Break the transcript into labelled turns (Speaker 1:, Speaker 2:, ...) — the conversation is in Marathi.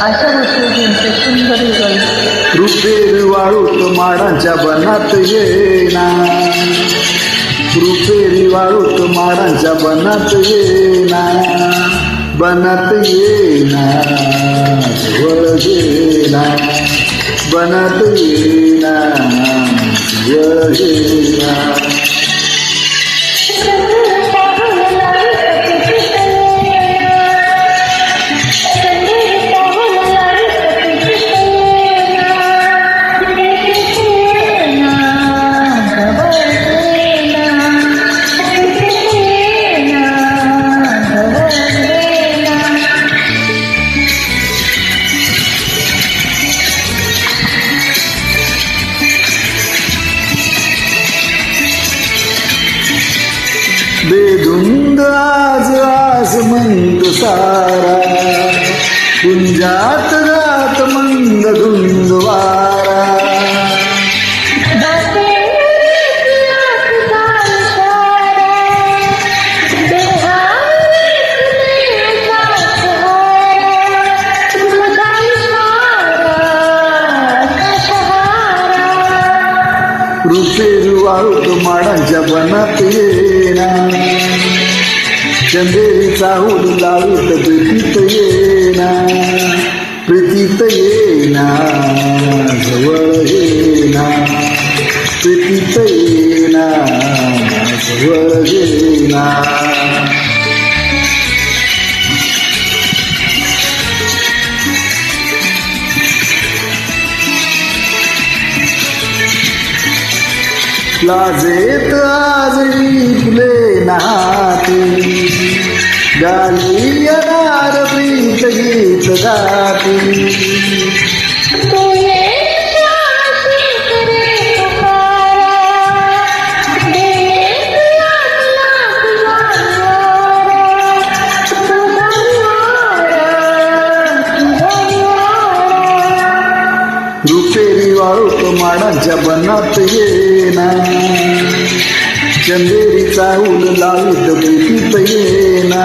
Speaker 1: अशा गोष्टींचे सुंदर गळी
Speaker 2: रुपेरी वाळूत माडांच्या बनात येना, रुपेरी वाळूत माडांच्या बनात येना, बनात येना जवळ येना, बनात येना जवळ येना. बेधुंद आज आसमंत सारा, कुंजात जात मंद धुंद वारा. रुपेरी वाळूत माडांच्या बनात येना, चंदेरी चाहूल लावीत प्रीतीत येना, प्रीतीत येना जवळ येना, प्रीतीत येना जवळ येना. लाजेत आज फुले नाती, गाली येणार प्रीत गीत गाती. रुपेरी वाळूत माडांच्या बनात येना, चंदेरी चाहूल लावीत प्रीतीत येना.